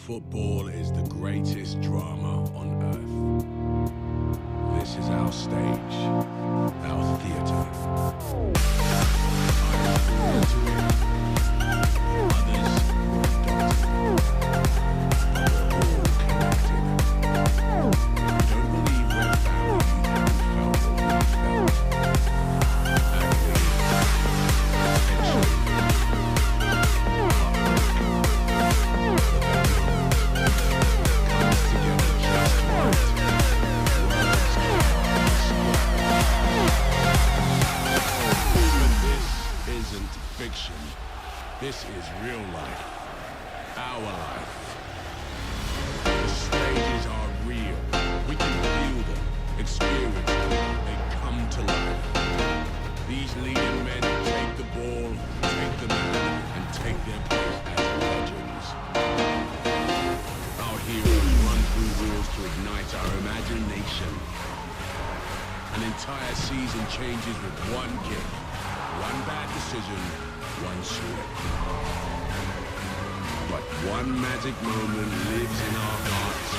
Football is the greatest drama on earth. This is our stage, our theater. I am born into it. Others don't. But we're all connected. Don't believe we're family. You haven't felt what we felt. Fiction. This is real life. Our life. The stages are real. We can feel them, experience them. They come to life. These leading men take the ball, take the man, and take their place as legends. Our heroes run through walls to ignite our imagination. An entire season changes with one kick. One bad decision, one slip. But one magic moment lives in our hearts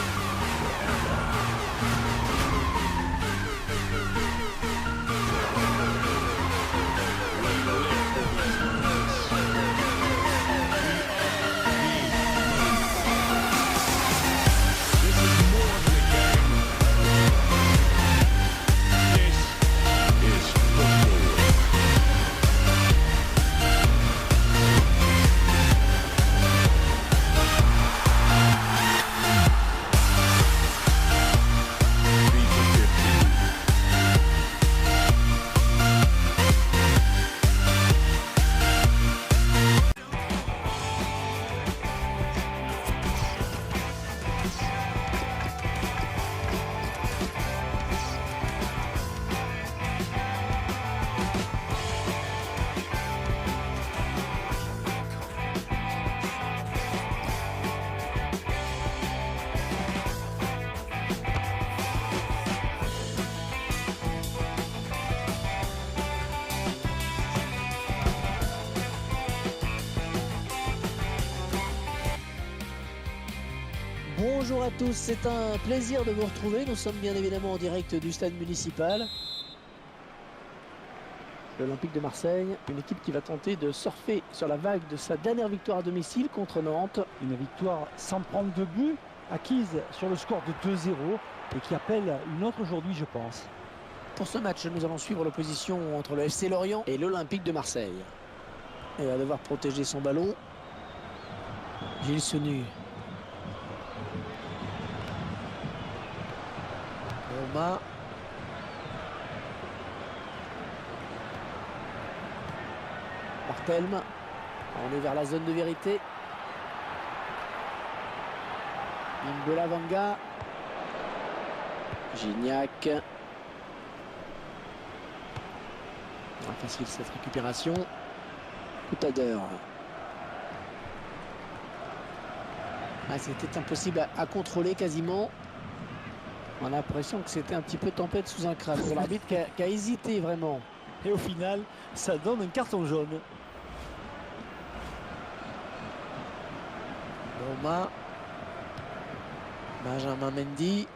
Bonjour à tous, c'est un plaisir de vous retrouver. Nous sommes bien évidemment en direct du stade municipal. L'Olympique de Marseille, une équipe qui va tenter de surfer sur la vague de sa dernière victoire à domicile contre Nantes. Une victoire sans prendre de but, acquise sur le score de 2-0 et qui appelle une autre aujourd'hui, je pense. Pour ce match, nous allons suivre l'opposition entre le FC Lorient et l'Olympique de Marseille. Il va devoir protéger son ballon. Gilles Senu. Roma. Barthelme. On est vers la zone de vérité. N'Golo Kanga. Gignac. Pas facile cette récupération. Coutadeur. C'était impossible à contrôler quasiment. On a l'impression que c'était un petit peu tempête sous un crâne pour l'arbitre qui a hésité vraiment. Et au final, ça donne un carton jaune. Roma. Benjamin Mendy.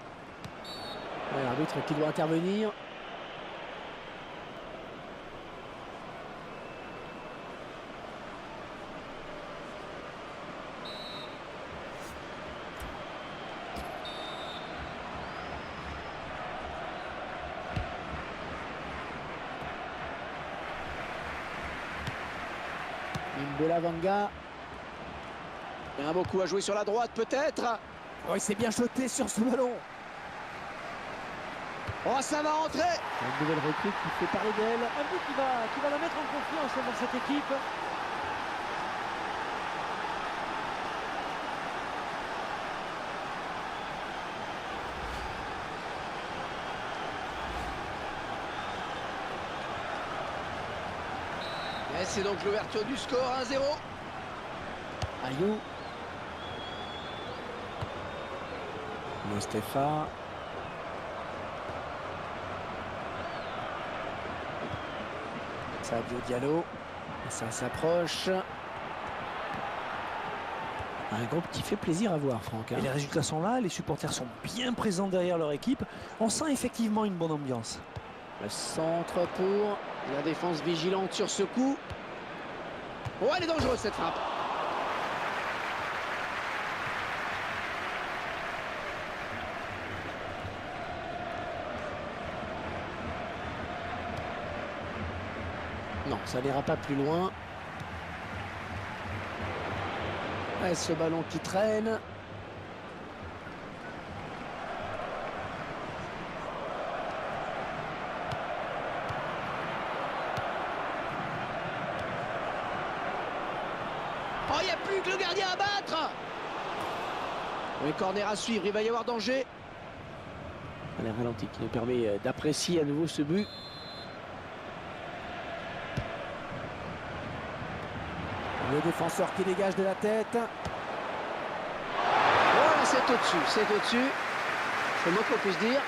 L'arbitre qui doit intervenir. N'Golo Kanga. Il y a beaucoup à jouer sur la droite peut-être. Oh, il s'est bien jeté sur ce ballon. Oh, ça va rentrer. Une nouvelle recrue qui fait parler d'elle. Un but qui va la mettre en confiance dans cette équipe. Et c'est donc l'ouverture du score, 1-0. Ayou. Mostefa. Sadio Diallo. Et ça s'approche. Un groupe qui fait plaisir à voir, Franck. Et les résultats sont là, les supporters sont bien présents derrière leur équipe. On sent effectivement une bonne ambiance. Le centre pour la défense vigilante sur ce coup. Oh, elle est dangereuse cette frappe. Non, ça n'ira pas plus loin. Ouais, ce ballon qui traîne. Oh, il n'y a plus que le gardien à battre. Oui, corner à suivre, il va y avoir danger. Allez, ralenti qui nous permet d'apprécier à nouveau ce but. Le défenseur qui dégage de la tête. Voilà, c'est au-dessus, c'est au-dessus. C'est le mot qu'on puisse dire.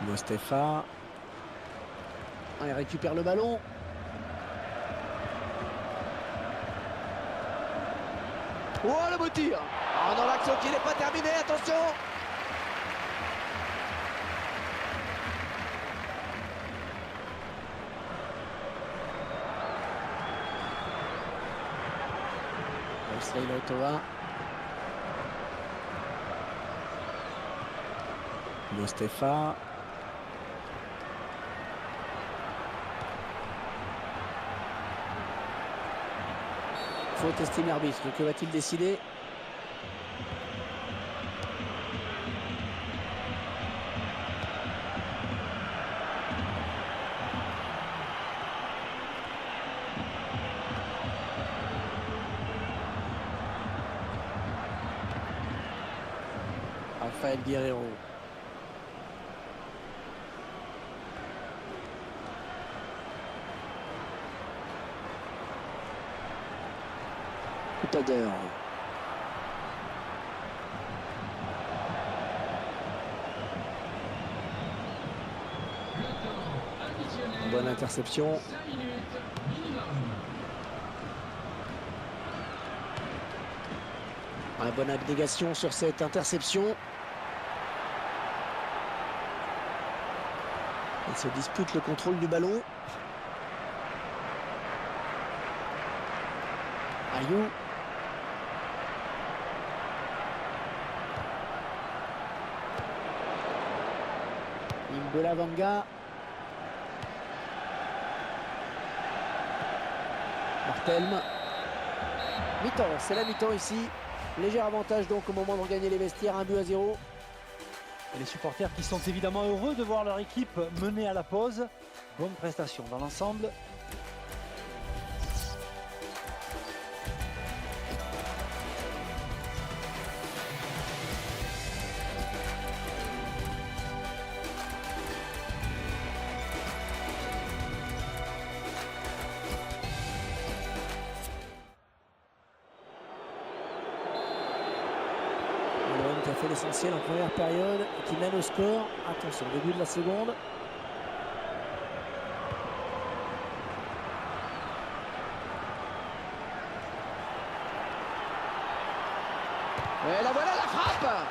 Mostefa. Il récupère le ballon. Oh, le beau tir. Oh non, l'action qui n'est pas terminée, attention. Wesley Lotoa. Mostefa. Faute estime l'arbitre. Que va-t-il décider? Rafael Guerreiro. Tout à l'heure. Bonne interception. Une bonne abnégation sur cette interception. Il se dispute le contrôle du ballon. Ayou. Imbola Vanga. Martelme. Mi-temps, c'est la mi-temps ici. Léger avantage donc au moment de regagner les vestiaires, 1-0. Et les supporters qui sont évidemment heureux de voir leur équipe mener à la pause. Bonne prestation dans l'ensemble. Qui a fait l'essentiel en première période et qui mène au score. Attention, début de la seconde. Et la voilà, la frappe.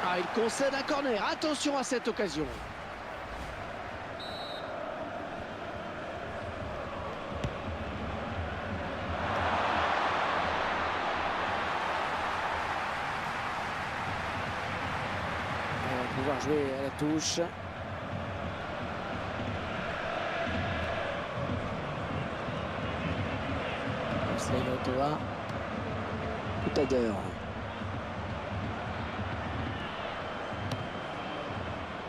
Ah, il concède un corner. Attention à cette occasion. Pouvoir jouer à la touche. Wesley Lotoa. Tout à l'heure.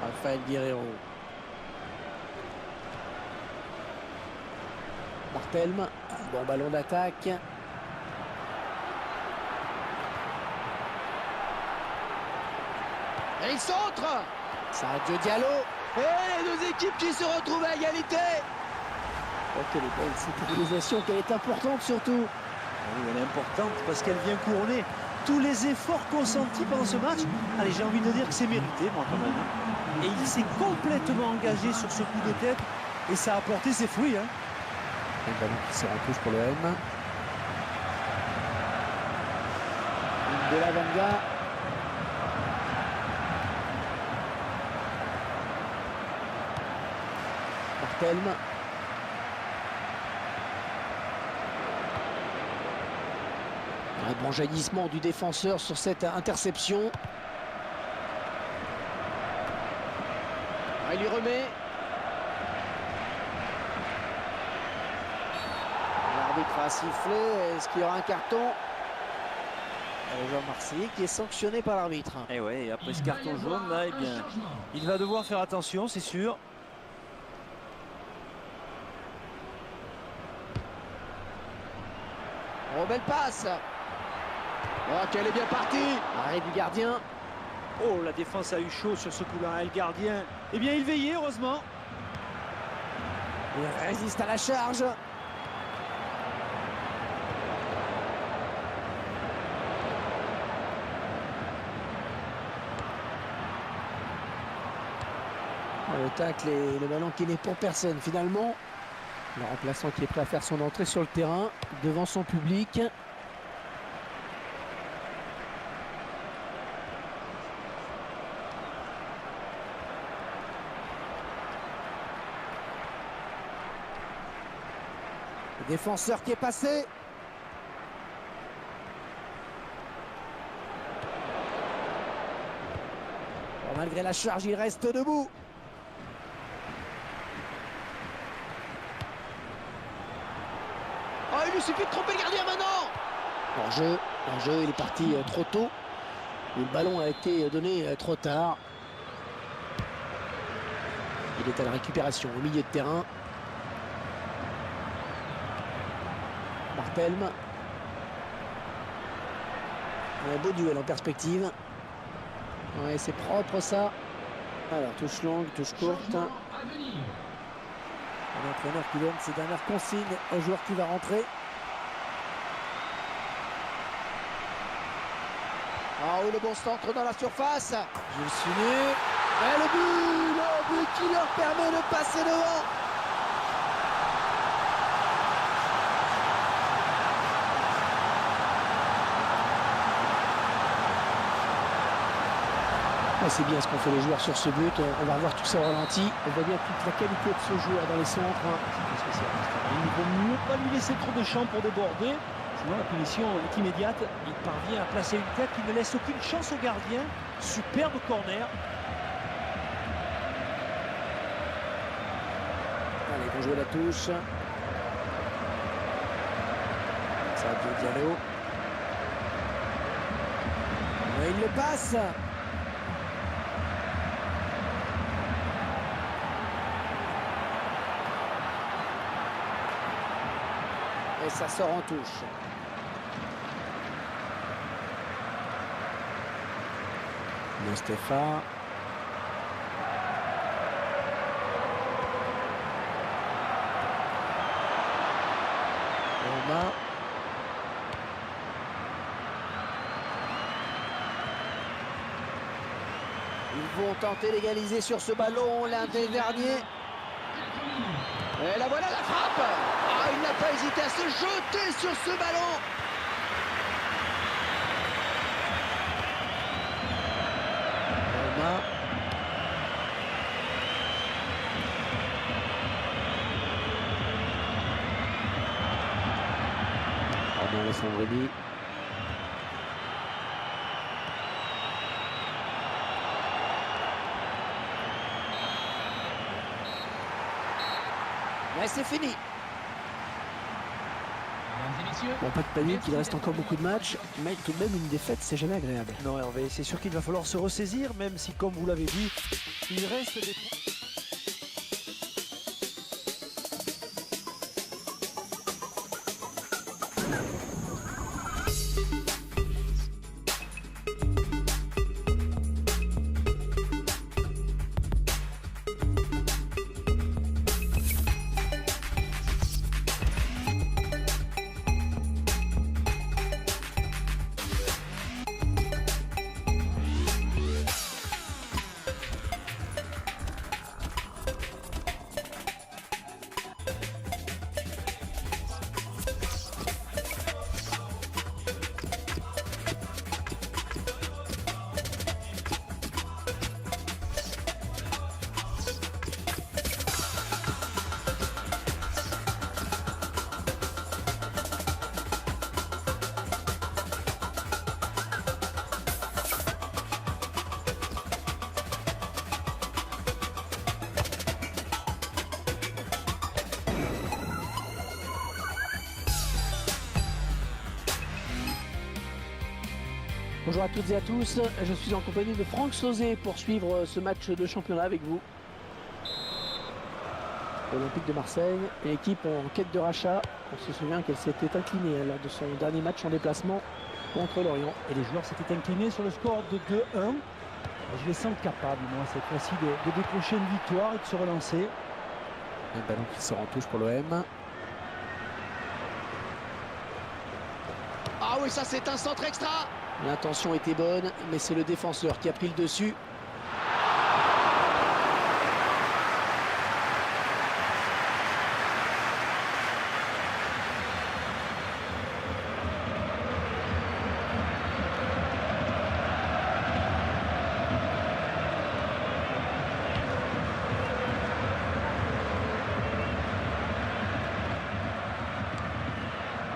Rafael Guerreiro. Martelme. Bon ballon d'attaque. Et il centre. Sadio Diallo. Et les deux équipes qui se retrouvent à égalité. Ok, les balles, cette réalisation qui est importante surtout. Oui, elle est importante parce qu'elle vient couronner tous les efforts consentis pendant ce match. Allez, j'ai envie de dire que c'est mérité, moi, quand même. Hein. Et il s'est complètement engagé sur ce coup de tête et ça a apporté ses fruits. Hein. Un ballon qui sort en touche pour le M. De la Vanga. Martelme. Un bon jaillissement du défenseur sur cette interception. Il lui remet. L'arbitre a sifflé. Est-ce qu'il y aura un carton? Le joueur marseillais qui est sanctionné par l'arbitre. Et ouais, après ce carton jaune là, eh bien, il va devoir faire attention, c'est sûr. Oh, belle passe. Oh, qu'elle est bien partie. Arrêt du gardien. Oh, la défense a eu chaud sur ce coup-là. Et le gardien, eh bien, il veillait, heureusement. Il résiste à la charge. Le tacle et le ballon qui n'est pour personne finalement. Le remplaçant qui est prêt à faire son entrée sur le terrain devant son public. Le défenseur qui est passé. Bon, malgré la charge, il reste debout. Oh, il lui suffit de tromper le gardien maintenant. Hors-jeu, il est parti trop tôt. Le ballon a été donné trop tard. Il est à la récupération au milieu de terrain. Martelme. Un beau duel en perspective. Ouais, c'est propre ça. Alors, touche longue, touche courte. L'entraîneur qui donne ses dernières consignes au joueur qui va rentrer. Ah oui, le bon centre dans la surface. Jules Sunu. Et le but qui leur permet de passer devant. C'est bien ce qu'ont fait les joueurs sur ce but. On va revoir tout ça au ralenti. On voit bien toute la qualité de ce joueur dans les centres. Il ne vaut mieux pas lui laisser trop de champ pour déborder. Sinon la punition est immédiate. Il parvient à placer une tête qui ne laisse aucune chance au gardien. Superbe corner. Allez, ils vont jouer la touche. Ça va bien Diallo. Et il le passe. Et ça sort en touche. Mostefa. Romain. Ils vont tenter d'égaliser sur ce ballon, l'un des derniers. Et la voilà la frappe. Ah, il n'a pas hésité à se jeter sur ce ballon. Romain. Pardon, Alessandrini. Mais c'est fini. Bon, pas de panique, il reste encore beaucoup de matchs, mais tout de même une défaite, c'est jamais agréable. Non, Hervé, c'est sûr qu'il va falloir se ressaisir, même si, comme vous l'avez dit, il reste des points. Bonjour à toutes et à tous, je suis en compagnie de Franck Sauzet pour suivre ce match de championnat avec vous. L'Olympique de Marseille, une équipe en quête de rachat. On se souvient qu'elle s'était inclinée lors de son dernier match en déplacement contre Lorient. Et les joueurs s'étaient inclinés sur le score de 2-1. Je les sens capables, moi, cette fois-ci, de décrocher une victoire et de se relancer. Un ballon qui sort en touche pour l'OM. Ah oui, ça c'est un centre extra. L'intention était bonne, mais c'est le défenseur qui a pris le dessus.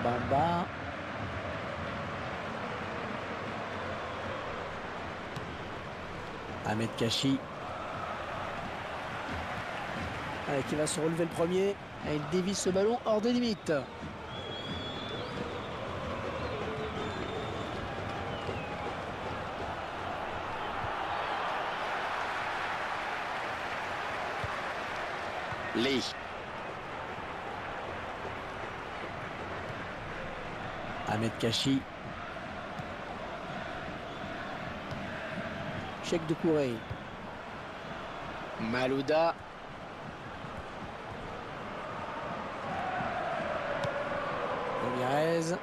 Bamba. Ahmed Kachi. Allez, qui va se relever le premier. Et il dévie ce ballon hors des limites. Lee. Ahmed Kachi. Cheikh Doucouré. Malouda. Ramirez.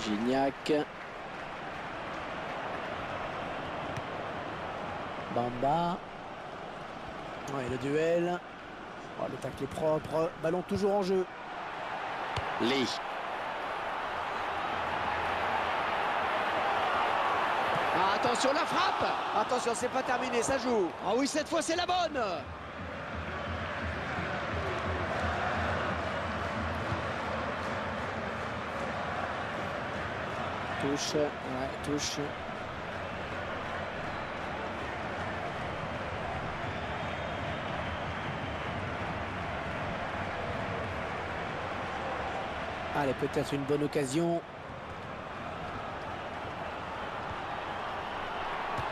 Gignac. Bamba. Ouais, le duel. Oh, le tacle est propre. Ballon toujours en jeu. Lee. Ah, attention la frappe. Attention, c'est pas terminé, ça joue. Ah oui, cette fois c'est la bonne. Touche. Ouais, touche. Allez, peut-être une bonne occasion.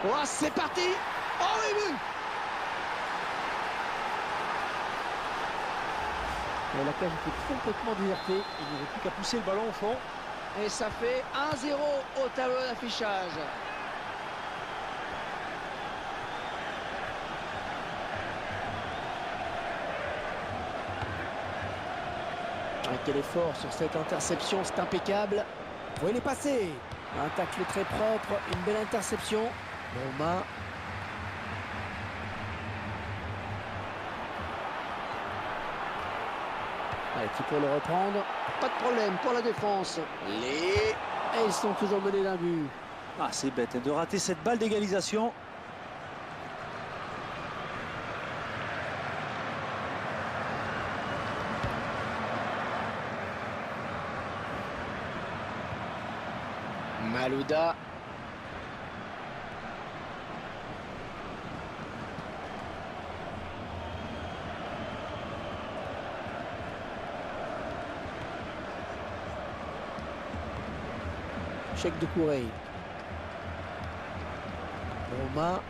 Oh, c'est parti. Oh oui, oui. La cage était complètement désertée. Il n'y avait plus qu'à pousser le ballon au fond. Et ça fait 1-0 au tableau d'affichage. Ah, quel effort sur cette interception, c'est impeccable. Oh, il est passé. Un tacle très propre, une belle interception. Roma. Allez, qui peut le reprendre. Pas de problème pour la défense. Lee. Et ils sont toujours menés d'un but. Ah, c'est bête hein, de rater cette balle d'égalisation. Malouda. Cheikh Doucouré. Roma.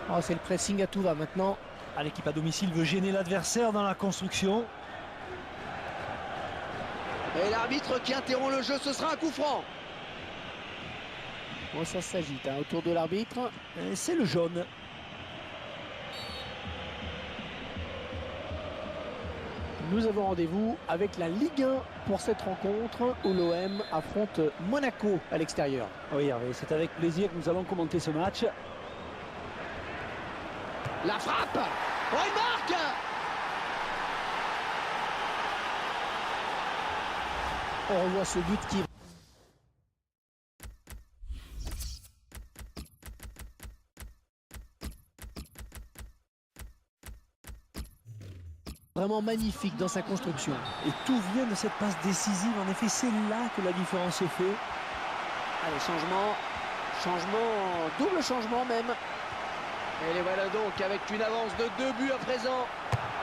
Oh, c'est le pressing à tout va maintenant. Ah, l'équipe à domicile veut gêner l'adversaire dans la construction. Et l'arbitre qui interrompt le jeu, ce sera un coup franc. Bon, ça s'agite hein, autour de l'arbitre. Et c'est le jaune. Nous avons rendez-vous avec la Ligue 1 pour cette rencontre où l'OM affronte Monaco à l'extérieur. Oui, Hervé, c'est avec plaisir que nous allons commenter ce match. La frappe. Oh, il marque. On revoit ce but qui vraiment magnifique dans sa construction. Et tout vient de cette passe décisive. En effet, c'est là que la différence se fait. Allez, double changement même. Et les voilà donc avec une avance de 2 buts à présent.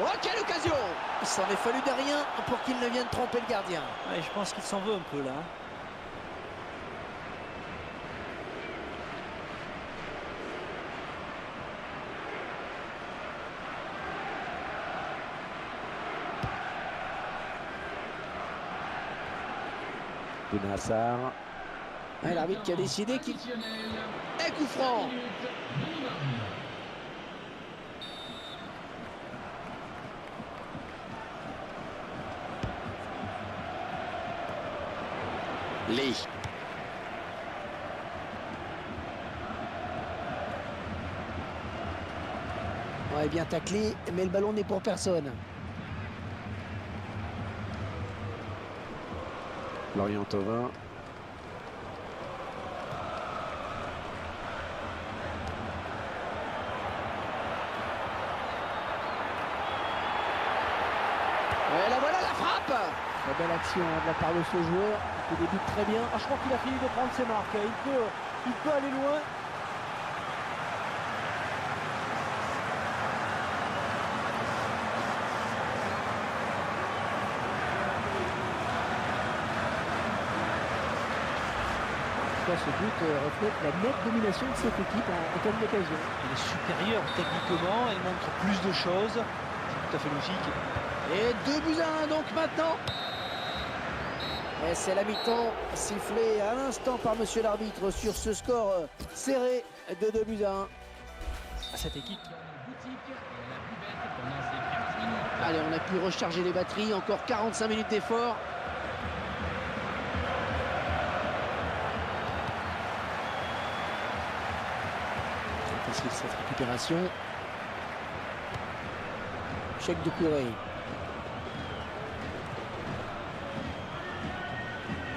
Oh, quelle occasion! Il s'en est fallu de rien pour qu'il ne vienne tromper le gardien. Ouais, je pense qu'il s'en veut un peu là. Benassar. L'arbitre qui a décidé qu'il... Et coup franc. Lee. Ouais, bien taclé, mais le ballon n'est pour personne. Lorient Thauvin. Et la voilà la frappe. Très belle action de la part de ce joueur qui débute très bien. Ah, je crois qu'il a fini de prendre ses marques. Il peut aller loin. Ce but reflète la nette domination de cette équipe en termes d'occasion. Il est supérieur techniquement, il montre plus de choses. C'est tout à fait logique. Et 2 buts à 1 donc maintenant. Et c'est la mi-temps sifflée à l'instant par monsieur l'arbitre sur ce score serré de 2 buts à 1. Cette équipe. Allez, on a pu recharger les batteries. Encore 45 minutes d'effort. Facile cette récupération. Chèque de Couré.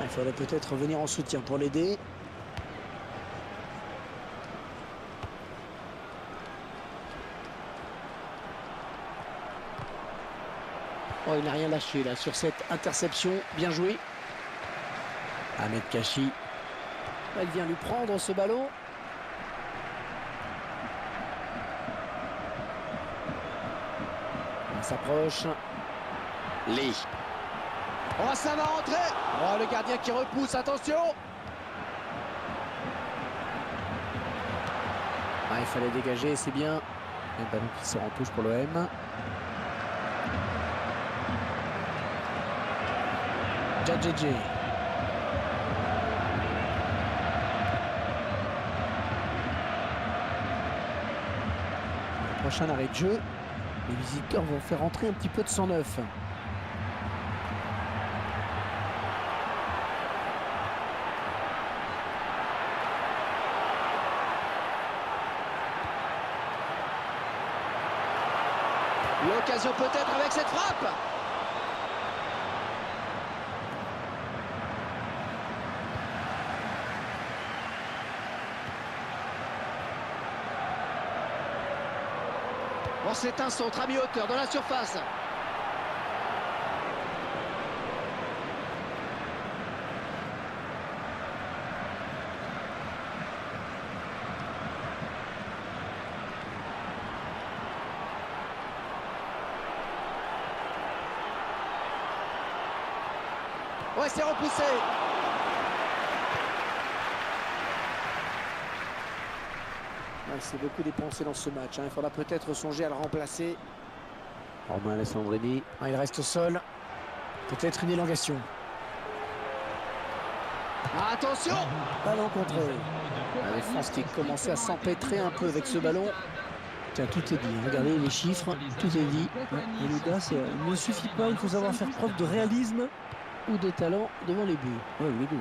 Il faudrait peut-être venir en soutien pour l'aider. Oh, il n'a rien lâché là sur cette interception. Bien joué. Ahmed Kachi. Elle vient lui prendre ce ballon. Il s'approche. Lee. Oh, ça va rentrer. Oh, le gardien qui repousse, attention. Ah, il fallait dégager, c'est bien. Un ballon qui sort en touche pour l'OM. Djadjedje. Le prochain arrêt de jeu. Les visiteurs vont faire entrer un petit peu de sang neuf. L'occasion peut-être avec cette frappe. Bon, c'est un centre à mi-hauteur dans la surface. Ouais, c'est repoussé. Il s'est beaucoup dépensé dans ce match. Il faudra peut-être songer à le remplacer. Romain Alessandrini. Il reste au sol. Peut-être une élongation. Attention. Ballon contré. La défense qui commençait à s'empêtrer un peu avec ce ballon. Tiens, tout est dit. Regardez les chiffres. Tout est dit. Et les gars, il ne suffit pas. Il faut savoir faire preuve de réalisme. Ou de talent devant les buts. Oui, les deux.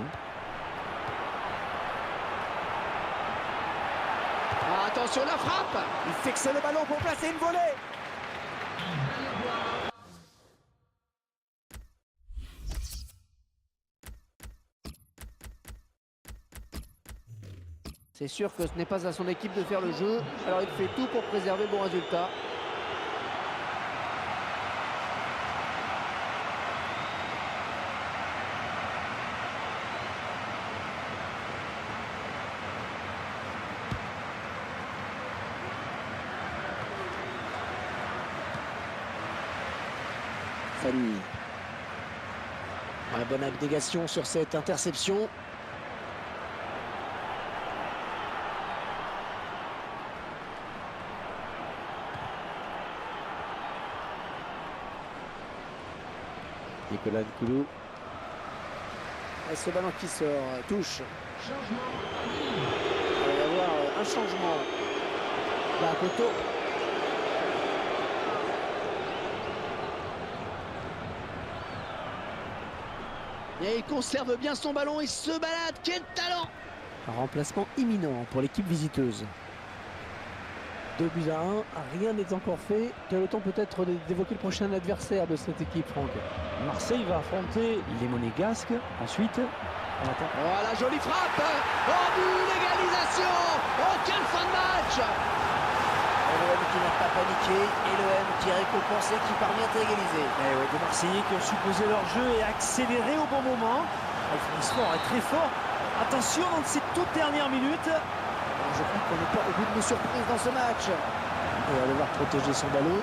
Attention la frappe. Il fixe le ballon pour placer une volée. C'est sûr que ce n'est pas à son équipe de faire le jeu. Alors il fait tout pour préserver le bon résultat. Fanny. Ouais, bonne abnégation sur cette interception. Nicolas Nkoulou. Et ce ballon qui sort, touche. Il va y avoir un changement. Là, Koto. Et il conserve bien son ballon, il se balade, quel talent! Un remplacement imminent pour l'équipe visiteuse. 2-1, rien n'est encore fait. Tu as le temps peut-être d'évoquer le prochain adversaire de cette équipe, Franck. Marseille va affronter les Monégasques. Ensuite, on attend. Oh, la jolie frappe. Oh, but, l'égalisation. Oh, quelle fin de match. L'OM qui n'a pas paniqué et l'OM qui récompense et qui parvient à égaliser. Eh ouais, des Marseillais qui ont su poser leur jeu et accélérer au bon moment. Alphonse Fort est très fort. Attention dans ces toutes dernières minutes. Je crois qu'on n'est pas au bout de nos surprises dans ce match. Et on va devoir protéger son ballon.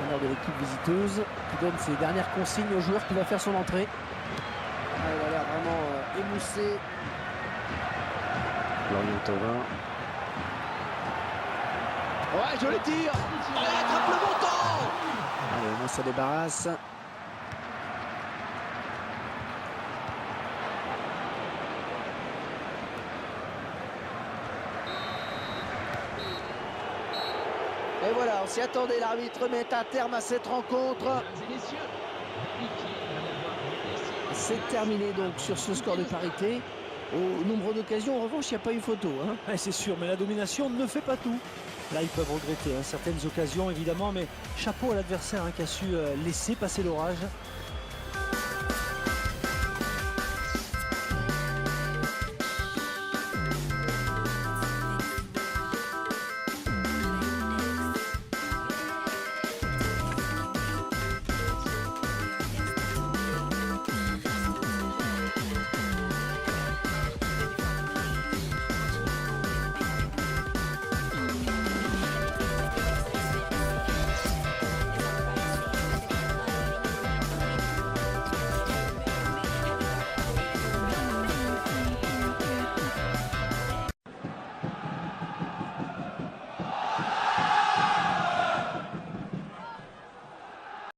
L'entraîneur de l'équipe visiteuse qui donne ses dernières consignes au joueur qui va faire son entrée. Ah, il a l'air vraiment émoussé. Florian Thauvin. Ouais, joli tir. Oh, il attrape le montant. Allez, au moins ça débarrasse. Et voilà, on s'y attendait, l'arbitre met un terme à cette rencontre. C'est terminé donc sur ce score de parité. Au nombre d'occasions, en revanche, il n'y a pas eu photo. Hein. Ouais, c'est sûr, mais la domination ne fait pas tout. Là, ils peuvent regretter certaines occasions, évidemment, mais chapeau à l'adversaire qui a su laisser passer l'orage